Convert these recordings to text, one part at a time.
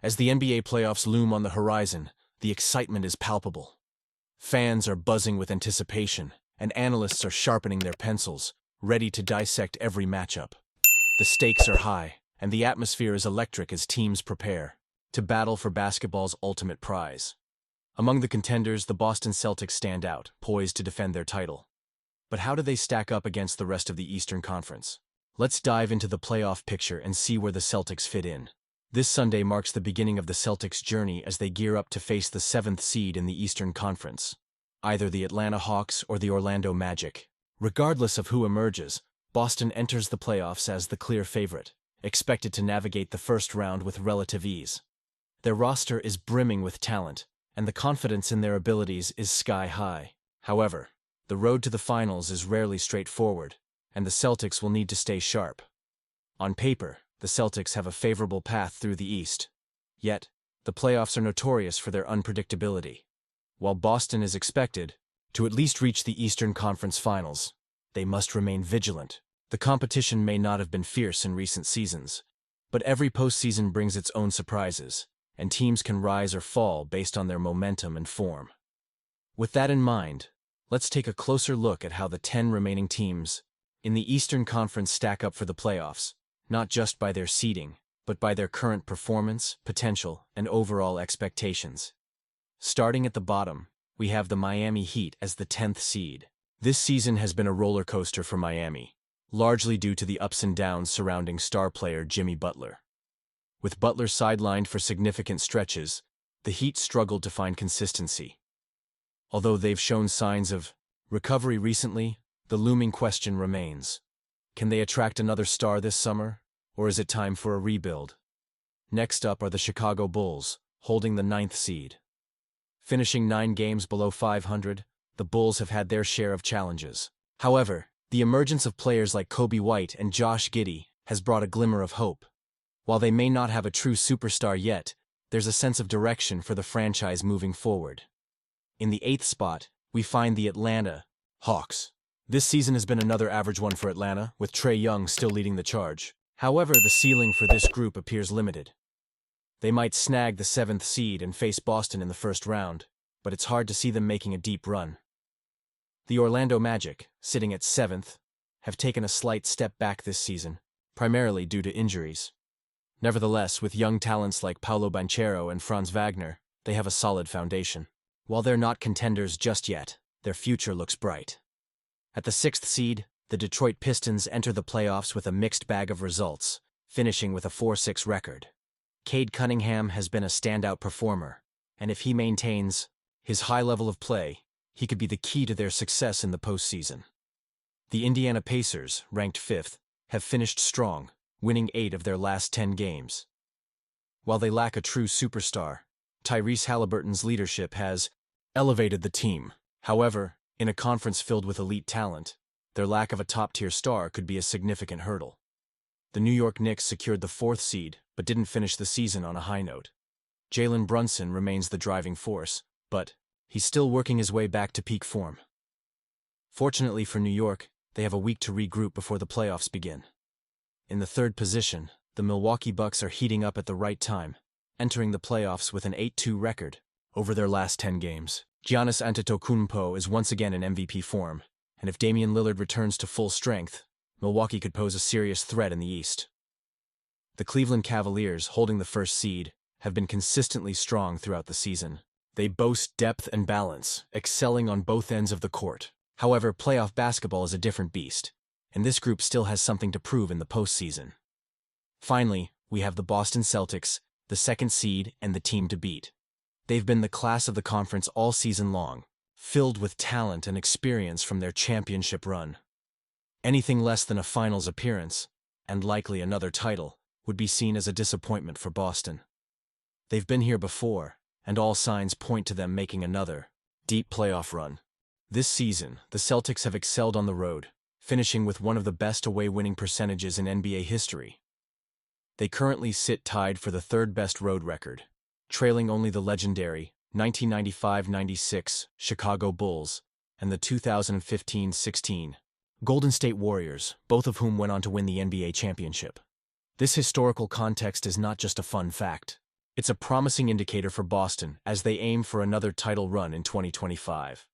As the NBA playoffs loom on the horizon, the excitement is palpable. Fans are buzzing with anticipation, and analysts are sharpening their pencils, ready to dissect every matchup. The stakes are high, and the atmosphere is electric as teams prepare to battle for basketball's ultimate prize. Among the contenders, the Boston Celtics stand out, poised to defend their title. But how do they stack up against the rest of the Eastern Conference? Let's dive into the playoff picture and see where the Celtics fit in. This Sunday marks the beginning of the Celtics' journey as they gear up to face the 7th seed in the Eastern Conference, either the Atlanta Hawks or the Orlando Magic. Regardless of who emerges, Boston enters the playoffs as the clear favorite, expected to navigate the first round with relative ease. Their roster is brimming with talent, and the confidence in their abilities is sky high. However, the road to the finals is rarely straightforward, and the Celtics will need to stay sharp. On paper, the Celtics have a favorable path through the East. Yet, the playoffs are notorious for their unpredictability. While Boston is expected to at least reach the Eastern Conference Finals, they must remain vigilant. The competition may not have been fierce in recent seasons, but every postseason brings its own surprises, and teams can rise or fall based on their momentum and form. With that in mind, let's take a closer look at how the 10 remaining teams in the Eastern Conference stack up for the playoffs, not just by their seeding, but by their current performance, potential, and overall expectations. Starting at the bottom, we have the Miami Heat as the 10th seed. This season has been a roller coaster for Miami, largely due to the ups and downs surrounding star player Jimmy Butler. With Butler sidelined for significant stretches, the Heat struggled to find consistency. Although they've shown signs of recovery recently, the looming question remains. Can they attract another star this summer, or is it time for a rebuild? Next up are the Chicago Bulls, holding the 9th seed. Finishing 9 games below 500, the Bulls have had their share of challenges. However, the emergence of players like Kobe White and Josh Giddey has brought a glimmer of hope. While they may not have a true superstar yet, there's a sense of direction for the franchise moving forward. In the 8th spot, we find the Atlanta Hawks. This season has been another average one for Atlanta, with Trae Young still leading the charge. However, the ceiling for this group appears limited. They might snag the 7th seed and face Boston in the first round, but it's hard to see them making a deep run. The Orlando Magic, sitting at 7th, have taken a slight step back this season, primarily due to injuries. Nevertheless, with young talents like Paolo Banchero and Franz Wagner, they have a solid foundation. While they're not contenders just yet, their future looks bright. At the 6th seed, the Detroit Pistons enter the playoffs with a mixed bag of results, finishing with a 4-6 record. Cade Cunningham has been a standout performer, and if he maintains his high level of play, he could be the key to their success in the postseason. The Indiana Pacers, ranked 5th, have finished strong, winning 8 of their last 10 games. While they lack a true superstar, Tyrese Halliburton's leadership has elevated the team. However, in a conference filled with elite talent, their lack of a top-tier star could be a significant hurdle. The New York Knicks secured the 4th seed, but didn't finish the season on a high note. Jalen Brunson remains the driving force, but he's still working his way back to peak form. Fortunately for New York, they have a week to regroup before the playoffs begin. In the 3rd position, the Milwaukee Bucks are heating up at the right time, entering the playoffs with an 8-2 record over their last 10 games. Giannis Antetokounmpo is once again in MVP form, and if Damian Lillard returns to full strength, Milwaukee could pose a serious threat in the East. The Cleveland Cavaliers, holding the 1st seed, have been consistently strong throughout the season. They boast depth and balance, excelling on both ends of the court. However, playoff basketball is a different beast, and this group still has something to prove in the postseason. Finally, we have the Boston Celtics, the 2nd seed and the team to beat. They've been the class of the conference all season long, filled with talent and experience from their championship run. Anything less than a finals appearance, and likely another title, would be seen as a disappointment for Boston. They've been here before, and all signs point to them making another deep playoff run. This season, the Celtics have excelled on the road, finishing with one of the best away winning percentages in NBA history. They currently sit tied for the 3rd best road record, trailing only the legendary 1995-96 Chicago Bulls and the 2015-16 Golden State Warriors, both of whom went on to win the NBA championship. This historical context is not just a fun fact. It's a promising indicator for Boston as they aim for another title run in 2025.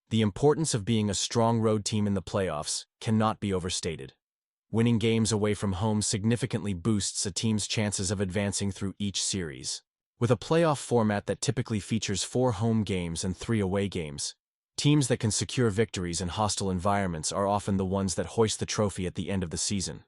The importance of being a strong road team in the playoffs cannot be overstated. Winning games away from home significantly boosts a team's chances of advancing through each series. With a playoff format that typically features 4 home games and 3 away games, teams that can secure victories in hostile environments are often the ones that hoist the trophy at the end of the season.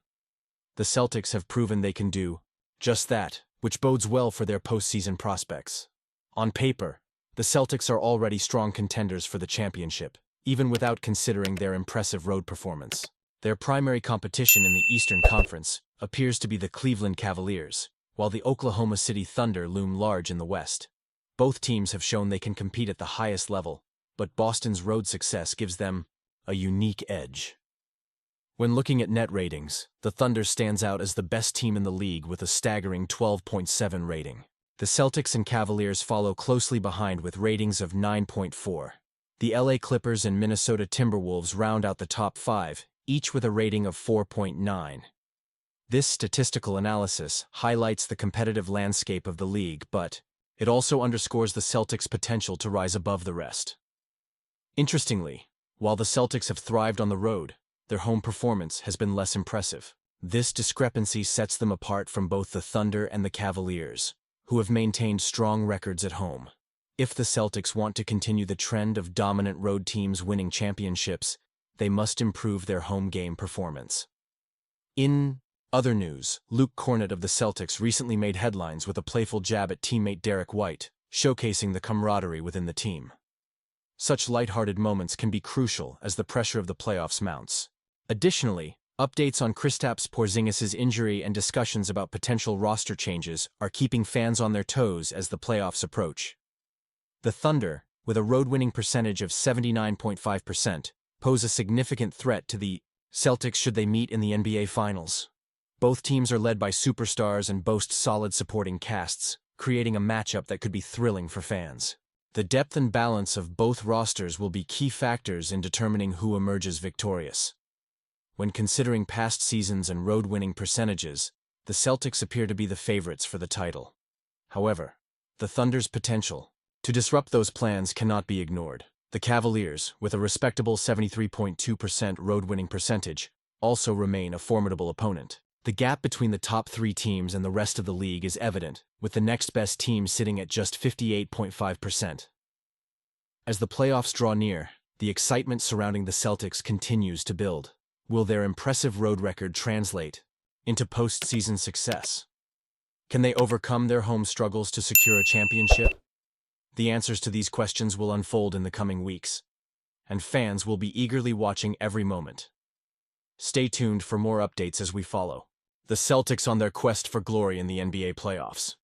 The Celtics have proven they can do just that, which bodes well for their postseason prospects. On paper, the Celtics are already strong contenders for the championship, even without considering their impressive road performance. Their primary competition in the Eastern Conference appears to be the Cleveland Cavaliers, while the Oklahoma City Thunder loom large in the West. Both teams have shown they can compete at the highest level, but Boston's road success gives them a unique edge. When looking at net ratings, the Thunder stands out as the best team in the league with a staggering 12.7 rating. The Celtics and Cavaliers follow closely behind with ratings of 9.4. The LA Clippers and Minnesota Timberwolves round out the top 5, each with a rating of 4.9. This statistical analysis highlights the competitive landscape of the league, but it also underscores the Celtics' potential to rise above the rest. Interestingly, while the Celtics have thrived on the road, their home performance has been less impressive. This discrepancy sets them apart from both the Thunder and the Cavaliers, who have maintained strong records at home. If the Celtics want to continue the trend of dominant road teams winning championships, they must improve their home game performance. In other news, Luke Cornett of the Celtics recently made headlines with a playful jab at teammate Derek White, showcasing the camaraderie within the team. Such lighthearted moments can be crucial as the pressure of the playoffs mounts. Additionally, updates on Kristaps Porzingis' injury and discussions about potential roster changes are keeping fans on their toes as the playoffs approach. The Thunder, with a road-winning percentage of 79.5%, pose a significant threat to the Celtics should they meet in the NBA Finals. Both teams are led by superstars and boast solid supporting casts, creating a matchup that could be thrilling for fans. The depth and balance of both rosters will be key factors in determining who emerges victorious. When considering past seasons and road-winning percentages, the Celtics appear to be the favorites for the title. However, the Thunder's potential to disrupt those plans cannot be ignored. The Cavaliers, with a respectable 73.2% road-winning percentage, also remain a formidable opponent. The gap between the top 3 teams and the rest of the league is evident, with the next best team sitting at just 58.5%. As the playoffs draw near, the excitement surrounding the Celtics continues to build. Will their impressive road record translate into postseason success? Can they overcome their home struggles to secure a championship? The answers to these questions will unfold in the coming weeks, and fans will be eagerly watching every moment. Stay tuned for more updates as we follow the Celtics on their quest for glory in the NBA playoffs.